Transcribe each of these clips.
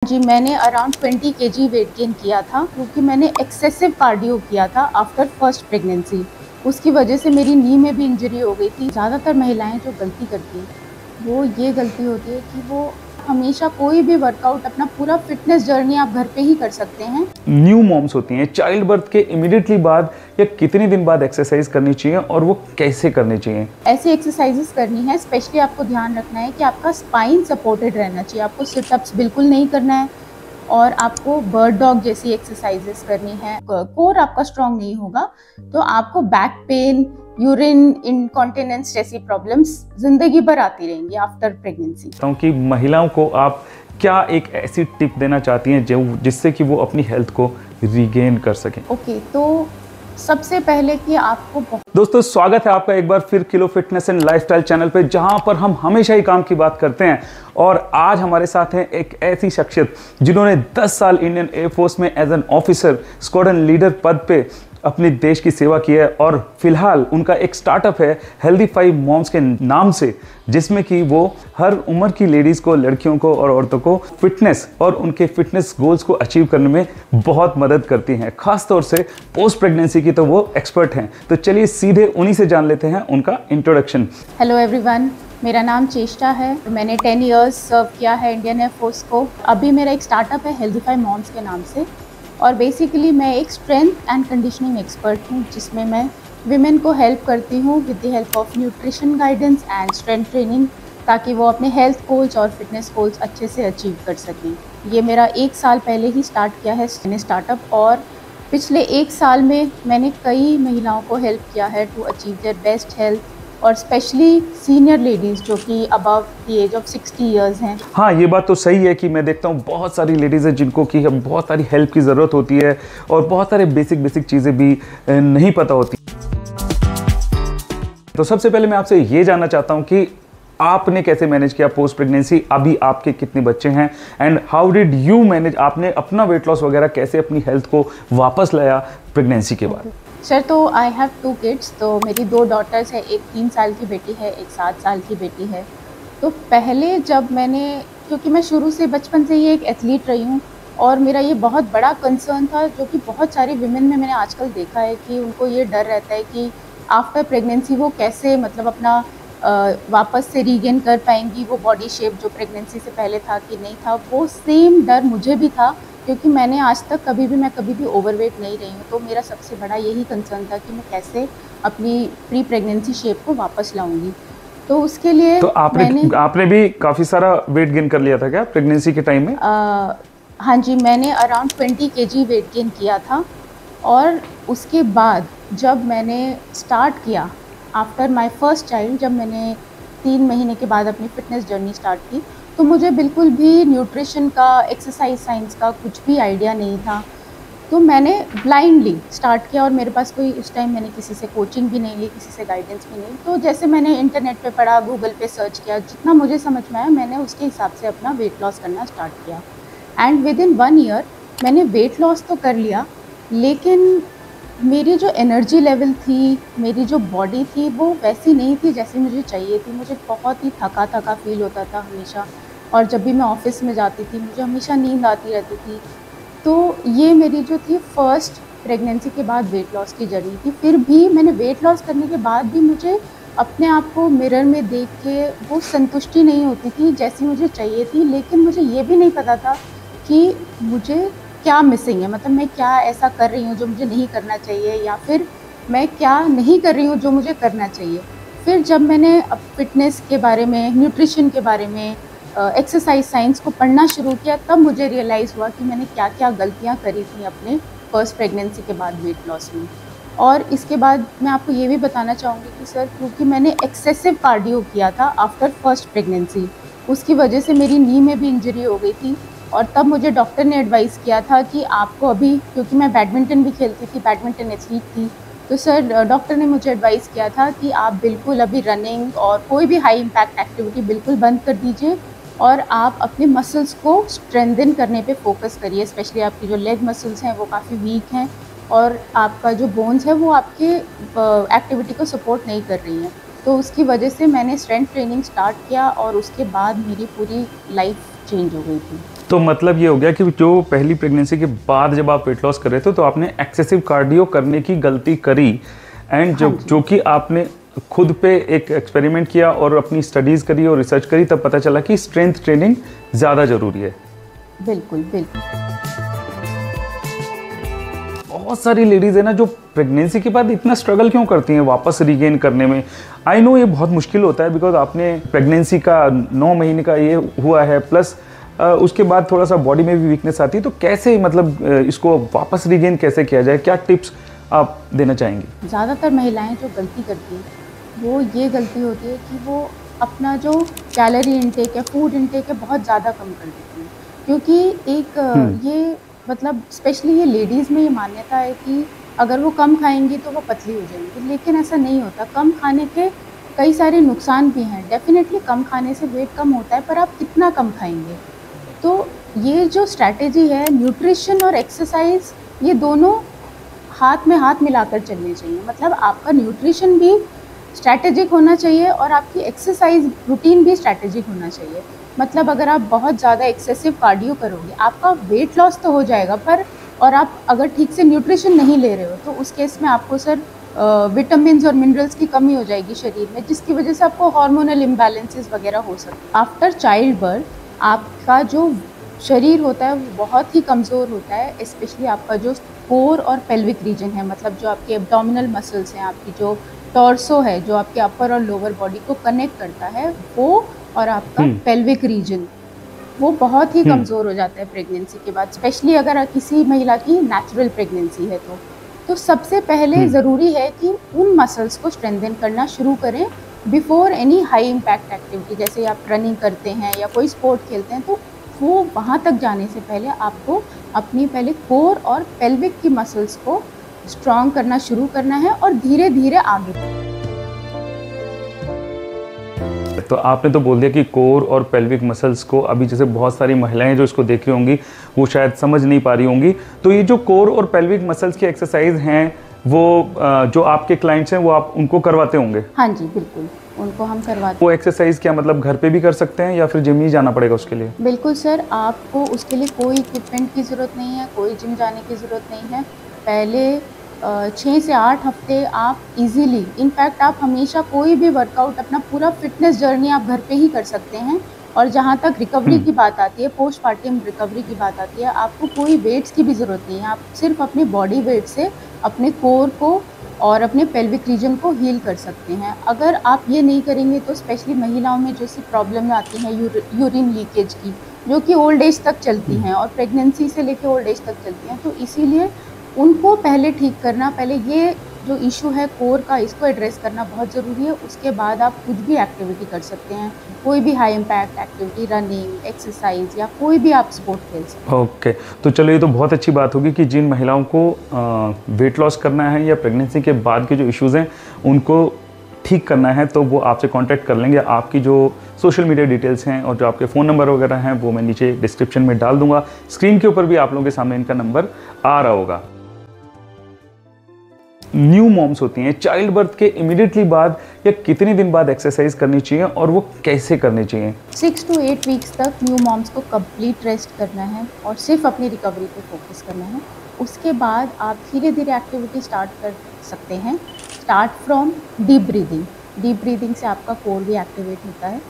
जी, मैंने around 20 KG weight gain किया था क्योंकि मैंने एक्सेसिव कार्डियो किया था आफ्टर फर्स्ट प्रेगनेंसी। उसकी वजह से मेरी नी में भी इंजरी हो गई थी। ज़्यादातर महिलाएं जो गलती करती हैं वो ये गलती होती है कि वो हमेशा कोई भी वर्कआउट अपना पूरा फिटनेस जर्नी आप घर पे ही कर सकते हैं। न्यू मॉम्स होती हैं, चाइल्ड बर्थ के इमीडिएटली बाद या कितने दिन बाद एक्सरसाइज करनी चाहिए और वो कैसे करनी चाहिए? ऐसी एक्सरसाइजेस करनी है, स्पेशली आपको ध्यान रखना है कि आपका स्पाइन सपोर्टेड रहना चाहिए। आपको सिटअप्स बिल्कुल नहीं करना है और आपको बर्ड डॉग जैसी एक्सरसाइजेस करनी है। कोर आपका स्ट्रांग नहीं होगा तो आपको बैक पेन, यूरिन इनकॉन्टिनेंस जैसी प्रॉब्लम्स जिंदगी भर आती रहेंगी आफ्टर प्रेगनेंसी। क्योंकि महिलाओं को आप क्या एक ऐसी टिप देना चाहती हैं जो जिससे कि वो अपनी हेल्थ को रीगेन कर सकें? ओके, तो सबसे पहले कि आपको दोस्तों, स्वागत है आपका एक बार फिर kilo fitness and lifestyle channel पे, जहां पर हम हमेशा ही काम की बात करते हैं। और आज हमारे साथ हैं एक ऐसी शख्सियत जिन्होंने 10 साल इंडियन एयरफोर्स में as an officer squadron leader पद पे अपने देश की सेवा की है और फिलहाल उनका एक स्टार्टअप है हेल्दीफाई मॉम्स के नाम से, जिसमें कि वो हर उम्र की लेडीज़ को, लड़कियों को और औरतों को फिटनेस और उनके फिटनेस गोल्स को अचीव करने में बहुत मदद करती हैं। खास तौर से पोस्ट प्रेगनेंसी की तो वो एक्सपर्ट हैं। तो चलिए सीधे उन्हीं से जान लेते हैं उनका इंट्रोडक्शन। हेलो एवरीवन, मेरा नाम चेष्टा है। मैंने 10 इयर्स सर्व किया है इंडियन एयरफोर्स को। अभी मेरा एक स्टार्टअप है हेल्दीफाई मॉम्स के नाम से और बेसिकली मैं एक स्ट्रेंथ एंड कंडीशनिंग एक्सपर्ट हूँ, जिसमें मैं विमेन को हेल्प करती हूँ with the help of nutrition guidance and strength training, ताकि वो अपने हेल्थ गोल्स और फिटनेस गोल्स अच्छे से अचीव कर सकें। ये मेरा 1 साल पहले ही स्टार्ट किया है मैंने स्टार्टअप, और पिछले 1 साल में मैंने कई महिलाओं को हेल्प किया है to achieve their best health, और स्पेशली सीनियर लेडीज़ जो कि above the age of 60 years हैं। हाँ, ये बात तो सही है कि मैं देखता हूँ बहुत सारी लेडीज़ हैं जिनको कि बहुत सारी हेल्प की ज़रूरत होती है और बहुत सारे बेसिक चीज़ें भी नहीं पता होती। तो सबसे पहले मैं आपसे ये जानना चाहता हूँ कि आपने कैसे मैनेज किया पोस्ट प्रेगनेंसी, अभी आपके कितने बच्चे हैं and how did you manage, आपने अपना वेट लॉस वगैरह कैसे अपनी हेल्थ को वापस लाया प्रेगनेंसी के बाद? सर, तो आई हैव 2 किड्स। तो मेरी 2 डॉटर्स है, एक 3 साल की बेटी है, एक 7 साल की बेटी है। तो पहले जब मैंने, क्योंकि मैं शुरू से बचपन से ही एक एथलीट रही हूँ और मेरा ये बहुत बड़ा कंसर्न था, जो कि बहुत सारी विमेन में मैंने आजकल देखा है कि उनको ये डर रहता है कि आफ्टर प्रेगनेंसी वो कैसे मतलब अपना वापस से रीगेन कर पाएंगी वो बॉडी शेप जो प्रेगनेंसी से पहले था कि नहीं था। वो सेम डर मुझे भी था, क्योंकि मैंने आज तक कभी भी ओवरवेट नहीं रही हूँ। तो मेरा सबसे बड़ा यही कंसर्न था कि मैं कैसे अपनी प्री प्रेगनेंसी शेप को वापस लाऊंगी। तो उसके लिए तो आपने भी काफ़ी सारा वेट गेन कर लिया था क्या प्रेगनेंसी के टाइम में? हाँ जी, मैंने अराउंड 20 केजी वेट गेन किया था। और उसके बाद जब मैंने स्टार्ट किया आफ्टर माय फर्स्ट चाइल्ड, जब मैंने 3 महीने के बाद अपनी फिटनेस जर्नी स्टार्ट की, तो मुझे बिल्कुल भी न्यूट्रिशन का, एक्सरसाइज साइंस का कुछ भी आइडिया नहीं था। तो मैंने ब्लाइंडली स्टार्ट किया और मेरे पास कोई उस टाइम मैंने किसी से कोचिंग भी नहीं ली, किसी से गाइडेंस भी नहीं। तो जैसे मैंने इंटरनेट पे पढ़ा, गूगल पे सर्च किया, जितना मुझे समझ में आया मैंने उसके हिसाब से अपना वेट लॉस करना स्टार्ट किया। एंड विद इन 1 ईयर मैंने वेट लॉस तो कर लिया, लेकिन मेरी जो एनर्जी लेवल थी, मेरी जो बॉडी थी, वो वैसी नहीं थी जैसी मुझे चाहिए थी। मुझे बहुत ही थका थका फील होता था हमेशा, और जब भी मैं ऑफिस में जाती थी मुझे हमेशा नींद आती रहती थी। तो ये मेरी जो थी फर्स्ट प्रेगनेंसी के बाद वेट लॉस की जर्नी थी। फिर भी मैंने वेट लॉस करने के बाद भी मुझे अपने आप को मिरर में देख के वो संतुष्टि नहीं होती थी जैसी मुझे चाहिए थी। लेकिन मुझे ये भी नहीं पता था कि मुझे क्या मिसिंग है, मतलब मैं क्या ऐसा कर रही हूँ जो मुझे नहीं करना चाहिए, या फिर मैं क्या नहीं कर रही हूँ जो मुझे करना चाहिए। फिर जब मैंने अब फिटनेस के बारे में, न्यूट्रिशन के बारे में, एक्सरसाइज साइंस को पढ़ना शुरू किया, तब मुझे रियलाइज़ हुआ कि मैंने क्या क्या गलतियाँ करी थी अपने फर्स्ट प्रेगनेंसी के बाद वेट लॉस में। और इसके बाद मैं आपको ये भी बताना चाहूँगी कि सर, क्योंकि मैंने एक्सेसिव कार्डियो किया था आफ्टर फर्स्ट प्रेगनेंसी, उसकी वजह से मेरी नी में भी इंजरी हो गई थी। और तब मुझे डॉक्टर ने एडवाइस किया था कि आपको अभी, क्योंकि मैं बैडमिंटन भी खेलती थी, बैडमिंटन एथलीट थी, तो सर डॉक्टर ने मुझे एडवाइस किया था कि आप बिल्कुल अभी रनिंग और कोई भी हाई इम्पैक्ट एक्टिविटी बिल्कुल बंद कर दीजिए और आप अपने मसल्स को स्ट्रेंथन करने पे फोकस करिए। स्पेशली आपकी जो लेग मसल्स हैं वो काफ़ी वीक हैं और आपका जो बोन्स है वो आपके एक्टिविटी को सपोर्ट नहीं कर रही हैं। तो उसकी वजह से मैंने स्ट्रेंथ ट्रेनिंग स्टार्ट किया और उसके बाद मेरी पूरी लाइफ चेंज हो गई थी। तो मतलब ये हो गया कि जो पहली प्रेगनेंसी के बाद जब आप वेट लॉस कर रहे थे तो आपने एक्सेसिव कार्डियो करने की गलती करी, एंड जो कि आपने खुद पे एक एक्सपेरिमेंट किया और अपनी स्टडीज़ करी और रिसर्च करी, तब पता चला कि स्ट्रेंथ ट्रेनिंग ज़्यादा ज़रूरी है। बिल्कुल बिल्कुल। बहुत सारी लेडीज़ है ना जो प्रेगनेंसी के बाद इतना स्ट्रगल क्यों करती हैं वापस रिगेन करने में। आई नो ये बहुत मुश्किल होता है, बिकॉज आपने प्रेगनेंसी का 9 महीने का ये हुआ है, प्लस उसके बाद थोड़ा सा बॉडी में भी वीकनेस आती है, तो कैसे मतलब इसको वापस रिगेन कैसे किया जाए, क्या टिप्स आप देना चाहेंगी? ज़्यादातर महिलाएं जो गलती करती हैं वो ये गलती होती है कि वो अपना जो कैलोरी इनटेक है, फूड इनटेक है, बहुत ज़्यादा कम कर देती हैं। क्योंकि एक ये मतलब स्पेशली ये लेडीज़ में ये मान्यता है कि अगर वो कम खाएंगी तो वो पतली हो जाएंगी, लेकिन ऐसा नहीं होता। कम खाने के कई सारे नुकसान भी हैं। डेफिनेटली कम खाने से वेट कम होता है, पर आप कितना कम खाएंगे। तो ये जो स्ट्रैटेजी है, न्यूट्रिशन और एक्सरसाइज, ये दोनों हाथ में हाथ मिलाकर चलने चाहिए। मतलब आपका न्यूट्रिशन भी स्ट्रैटेजिक होना चाहिए और आपकी एक्सरसाइज रूटीन भी स्ट्रैटेजिक होना चाहिए। मतलब अगर आप बहुत ज़्यादा एक्सेसिव कार्डियो करोगे, आपका वेट लॉस तो हो जाएगा, पर और आप अगर ठीक से न्यूट्रिशन नहीं ले रहे हो तो उस केस में आपको सर विटामिन्स और मिनरल्स की कमी हो जाएगी शरीर में, जिसकी वजह से आपको हार्मोनल इम्बैलेंसेस वगैरह हो सकते हैं। आफ्टर चाइल्ड बर्थ आपका जो शरीर होता है वो बहुत ही कमज़ोर होता है, स्पेशली आपका जो कोर और पेल्विक रीजन है, मतलब जो आपके एब्डोमिनल मसल्स हैं, आपकी जो टॉर्सो है, जो आपके अपर और लोअर बॉडी को कनेक्ट करता है, वो और आपका पेल्विक रीजन वो बहुत ही कमज़ोर हो जाता है प्रेगनेंसी के बाद, स्पेशली अगर किसी महिला की नेचुरल प्रेगनेंसी है तो सबसे पहले ज़रूरी है कि उन मसल्स को स्ट्रेंथन करना शुरू करें before any high impact activity. जैसे आप रनिंग करते हैं या कोई स्पोर्ट खेलते हैं, तो वो वहाँ तक जाने से पहले आपको अपनी पहले कोर और पेल्विक की मसल्स को स्ट्रॉन्ग करना शुरू करना है और धीरे धीरे आगे। तो आपने तो बोल दिया कि कोर और पेल्विक मसल्स को, अभी जैसे बहुत सारी महिलाएं जो इसको देख रही होंगी वो शायद समझ नहीं पा रही होंगी, तो ये जो कोर और पेल्विक मसल्स की एक्सरसाइज हैं वो जो आपके क्लाइंट्स हैं वो आप उनको करवाते होंगे? हाँ जी बिल्कुल, उनको हम करवाते हैं। वो एक्सरसाइज क्या मतलब घर पे भी कर सकते हैं या फिर जिम ही जाना पड़ेगा उसके लिए? बिल्कुल सर, आपको उसके लिए कोई इक्विपमेंट की ज़रूरत नहीं है, कोई जिम जाने की ज़रूरत नहीं है। पहले 6 से 8 हफ्ते आप इजीली, इनफैक्ट आप हमेशा कोई भी वर्कआउट, अपना पूरा फिटनेस जर्नी आप घर पे ही कर सकते हैं। और जहाँ तक रिकवरी की बात आती है, पोस्टपार्टम रिकवरी की बात आती है, आपको कोई वेट्स की भी ज़रूरत नहीं है। आप सिर्फ अपने बॉडी वेट से अपने कोर को और अपने पेल्विक रीजन को हील कर सकते हैं। अगर आप ये नहीं करेंगे तो स्पेशली महिलाओं में जैसी प्रॉब्लम आती हैं यूरिन लीकेज की, जो कि ओल्ड एज तक चलती हैं और प्रेगनेंसी से लेकर ओल्ड एज तक चलती हैं, तो इसीलिए उनको पहले ठीक करना, पहले ये जो इशू है कोर का, इसको एड्रेस करना बहुत ज़रूरी है। उसके बाद आप कुछ भी एक्टिविटी कर सकते हैं, कोई भी high impact activity, running, exercise या कोई भी आप स्पोर्ट खेल सकते हैं। ओके, तो चलो ये तो बहुत अच्छी बात होगी कि जिन महिलाओं को वेट लॉस करना है या प्रेगनेंसी के बाद के जो इश्यूज़ हैं उनको ठीक करना है तो वो आपसे कांटेक्ट कर लेंगे। आपकी जो सोशल मीडिया डिटेल्स हैं और जो आपके फ़ोन नंबर वगैरह हैं वो मैं नीचे डिस्क्रिप्शन में डाल दूंगा। स्क्रीन के ऊपर भी आप लोगों के सामने इनका नंबर आ रहा होगा। न्यू मॉम्स होती हैं, चाइल्ड बर्थ के इमीडिएटली बाद या कितने दिन बाद एक्सरसाइज करनी चाहिए और वो कैसे करनी चाहिए? 6 to 8 वीक्स तक न्यू मॉम्स को कंप्लीट रेस्ट करना है और सिर्फ अपनी रिकवरी पे फोकस करना है। उसके बाद आप धीरे धीरे एक्टिविटी स्टार्ट कर सकते हैं। Start from deep breathing. Deep breathing से आपका कोर भी एक्टिवेट होता है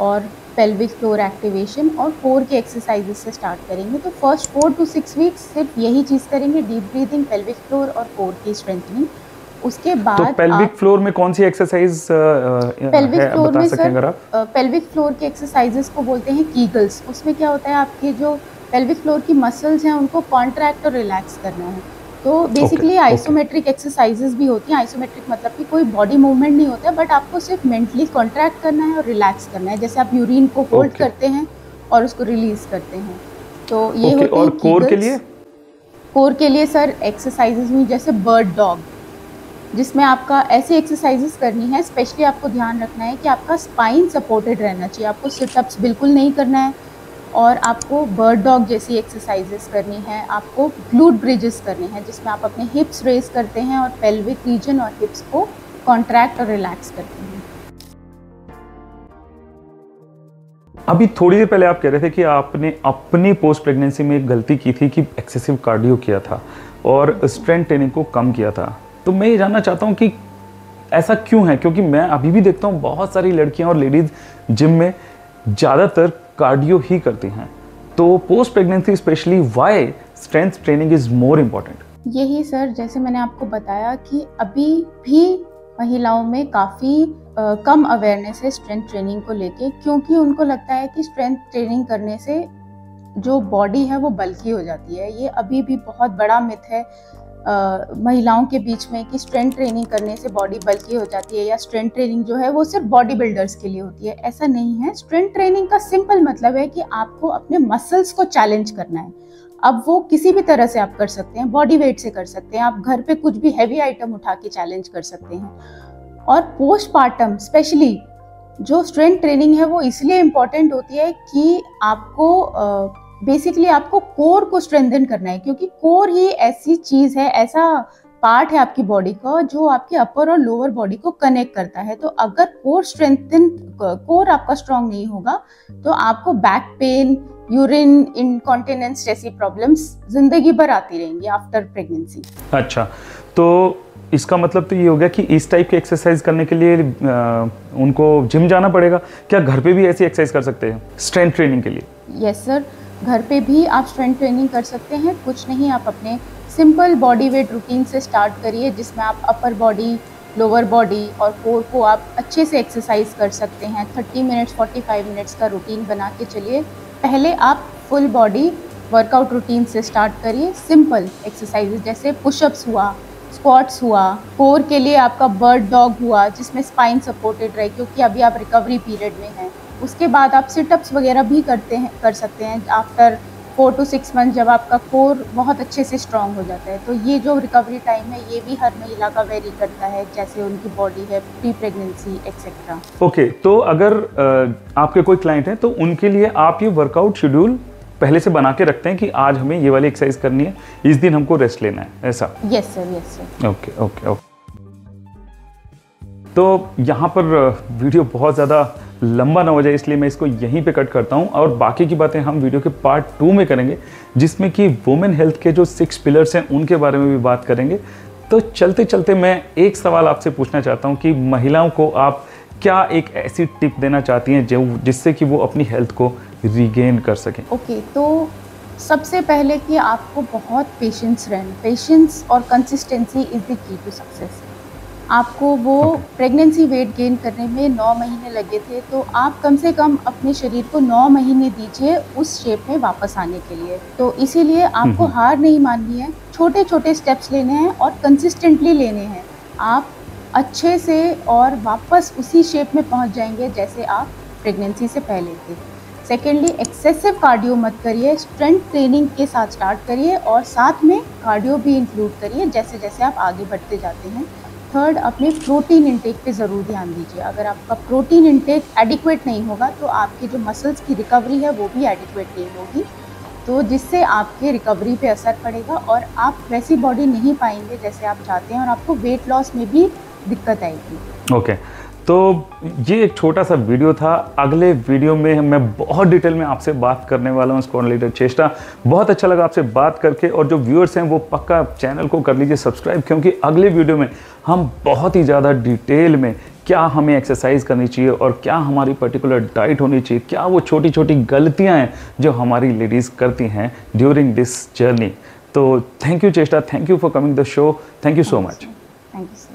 और पेल्विक फ्लोर एक्टिवेशन और कोर के एक्सरसाइजेज से स्टार्ट करेंगे। तो फर्स्ट 4 to 6 वीक्स सिर्फ यही चीज़ करेंगे, डीप ब्रीदिंग, पेल्विक फ्लोर और कोर की स्ट्रेंथनिंग। उसके बाद तो पेल्विक फ्लोर में कौन सी एक्सरसाइज पेल्विक फ्लोर बता में सकें अगर आप? पेल्विक फ्लोर के एक्सरसाइजेस को बोलते हैं कीगल्स। उसमें क्या होता है, आपके जो पेल्विक फ्लोर की मसल्स हैं उनको कॉन्ट्रैक्ट और रिलैक्स करना है। तो बेसिकली आइसोमेट्रिक एक्सरसाइजेस भी होती हैं। आइसोमेट्रिक मतलब कि कोई बॉडी मूवमेंट नहीं होता है, बट आपको सिर्फ मेंटली कॉन्ट्रैक्ट करना है और रिलैक्स करना है। जैसे आप यूरिन को होल्ड करते हैं और उसको रिलीज करते हैं, तो ये होते हैं। और कोर के लिए? कोर के लिए सर एक्सरसाइजेज हुई जैसे बर्ड डॉग, जिसमें आपका ऐसी एक्सरसाइजेस करनी है। स्पेशली आपको ध्यान रखना है कि आपका स्पाइन सपोर्टेड रहना चाहिए, आपको सिटअप्स बिल्कुल नहीं करना है और आपको बर्ड डॉग जैसी एक्सरसाइजेस करनी है। आपको ग्लूट ब्रिजेस करने हैं, जिसमें आप अपने हिप्स रेज करते हैं और पेल्विक रीजन और हिप्स को कॉन्ट्रैक्ट और रिलैक्स करते हैं। अभी थोड़ी देर पहले आप कह रहे थे कि आपने अपनी पोस्ट प्रेगनेंसी में एक गलती की थी कि एक्सेसिव कार्डियो किया था और स्ट्रेंथ ट्रेनिंग को कम किया था। तो मैं ये जानना चाहता हूँ कि ऐसा क्यों है, क्योंकि मैं अभी भी देखता हूँ बहुत सारी लड़कियाँ और लेडीज़ जिम में ज़्यादातर कार्डियो ही करती हैं। तो post pregnancy specially why strength training is more important? यही सर, जैसे मैंने आपको बताया कि अभी भी महिलाओं में काफ़ी कम अवेयरनेस है स्ट्रेंथ ट्रेनिंग को लेके, क्योंकि उनको लगता है कि स्ट्रेंथ ट्रेनिंग करने से जो बॉडी है वो बल्की हो जाती है। ये अभी भी बहुत बड़ा मिथ है महिलाओं के बीच में कि स्ट्रेंथ ट्रेनिंग करने से बॉडी बल्की हो जाती है या स्ट्रेंथ ट्रेनिंग जो है वो सिर्फ बॉडी बिल्डर्स के लिए होती है। ऐसा नहीं है। स्ट्रेंथ ट्रेनिंग का सिंपल मतलब है कि आपको अपने मसल्स को चैलेंज करना है। अब वो किसी भी तरह से आप कर सकते हैं, बॉडी वेट से कर सकते हैं, आप घर पे कुछ भी हैवी आइटम उठा के चैलेंज कर सकते हैं। और पोस्टपार्टम स्पेशली जो स्ट्रेंथ ट्रेनिंग है वो इसलिए इम्पॉर्टेंट होती है कि आपको बेसिकली आपको कोर को स्ट्रेंथन करना है, क्योंकि कोर ही ऐसी चीज़ है, ऐसा पार्ट है आपकी बॉडी का जो आपके अपर और लोअर बॉडी को कनेक्ट करता है। तो अगर कोर आपका स्ट्रांग नहीं होगा तो आपको बैक पेन, यूरिन इनकॉन्टिनेंस जैसी प्रॉब्लम्स जिंदगी भर आती रहेंगी आफ्टर प्रेगनेंसी। अच्छा, तो इसका मतलब तो ये हो गया कि इस टाइप की एक्सरसाइज करने के लिए उनको जिम जाना पड़ेगा। क्या घर पे भी ऐसी एक्सरसाइज कर सकते हैं स्ट्रेंथ ट्रेनिंग के लिए? यस सर, घर पे भी आप स्ट्रेंथ ट्रेनिंग कर सकते हैं। कुछ नहीं, आप अपने सिंपल बॉडी वेट रूटीन से स्टार्ट करिए, जिसमें आप अपर बॉडी, लोअर बॉडी और कोर को आप अच्छे से एक्सरसाइज कर सकते हैं। 30 मिनट्स 45 मिनट्स का रूटीन बना के चलिए। पहले आप फुल बॉडी वर्कआउट रूटीन से स्टार्ट करिए। सिंपल एक्सरसाइजेज जैसे पुशअप्स हुआ, स्क्वाट्स हुआ, कोर के लिए आपका बर्ड डॉग हुआ जिसमें स्पाइन सपोर्टेड रहे क्योंकि अभी आप रिकवरी पीरियड में हैं। उसके बाद आप सिटअप्स वगैरह भी कर सकते हैं आफ्टर 4 to 6 मंथ, जब आपका कोर बहुत अच्छे से स्ट्रांग हो जाता है। तो ये जो रिकवरी टाइम है ये भी हर महिला का वेरी करता है, जैसे उनकी बॉडी है, प्री प्रेगनेंसी एक्सेट्रा। ओके, तो अगर आपके कोई क्लाइंट हैं तो उनके लिए आप ये वर्कआउट शेड्यूल पहले से बना के रखते हैं कि आज हमें ये वाली एक्सरसाइज करनी है, इस दिन हमको रेस्ट लेना है, ऐसा? Yes sir, yes sir. Okay okay okay. तो यहाँ पर वीडियो बहुत ज़्यादा लंबा ना हो जाए इसलिए मैं इसको यहीं पे कट करता हूँ और बाकी की बातें हम वीडियो के पार्ट 2 में करेंगे, जिसमें कि वुमेन हेल्थ के जो 6 पिलर्स हैं उनके बारे में भी बात करेंगे। तो चलते चलते मैं एक सवाल आपसे पूछना चाहता हूँ कि महिलाओं को आप क्या एक ऐसी टिप देना चाहती हैं जिससे कि वो अपनी हेल्थ को रिगेन कर सकें? ओके, तो सबसे पहले कि आपको बहुत पेशेंस रहना, पेशेंस और consistency is the key to success. आपको वो प्रेगनेंसी वेट गेन करने में 9 महीने लगे थे, तो आप कम से कम अपने शरीर को 9 महीने दीजिए उस शेप में वापस आने के लिए। तो इसीलिए आपको हार नहीं माननी है, छोटे छोटे स्टेप्स लेने हैं और कंसिस्टेंटली लेने हैं। आप अच्छे से और वापस उसी शेप में पहुंच जाएंगे जैसे आप प्रेगनेंसी से पहले थे। सेकेंडली, एक्सेसिव कार्डियो मत करिए, स्ट्रेंथ ट्रेनिंग के साथ स्टार्ट करिए और साथ में कार्डियो भी इंक्लूड करिए जैसे जैसे आप आगे बढ़ते जाते हैं। थर्ड, अपने प्रोटीन इंटेक पे ज़रूर ध्यान दीजिए। अगर आपका प्रोटीन इंटेक एडिक्वेट नहीं होगा तो आपकी जो मसल्स की रिकवरी है वो भी एडिक्वेट नहीं होगी, तो जिससे आपके रिकवरी पे असर पड़ेगा और आप वैसी बॉडी नहीं पाएंगे जैसे आप चाहते हैं और आपको वेट लॉस में भी दिक्कत आएगी। ओके, तो ये एक छोटा सा वीडियो था। अगले वीडियो में मैं बहुत डिटेल में आपसे बात करने वाला हूँ स्क्वाड लीडर चेष्टा। बहुत अच्छा लगा आपसे बात करके और जो व्यूअर्स हैं वो पक्का चैनल को कर लीजिए सब्सक्राइब, क्योंकि अगले वीडियो में हम बहुत ही ज़्यादा डिटेल में क्या हमें एक्सरसाइज करनी चाहिए और क्या हमारी पर्टिकुलर डाइट होनी चाहिए, क्या वो छोटी छोटी गलतियाँ हैं जो हमारी लेडीज़ करती हैं ड्यूरिंग दिस जर्नी। तो थैंक यू चेष्टा, thank you for coming the show, thank you so much. Thank you.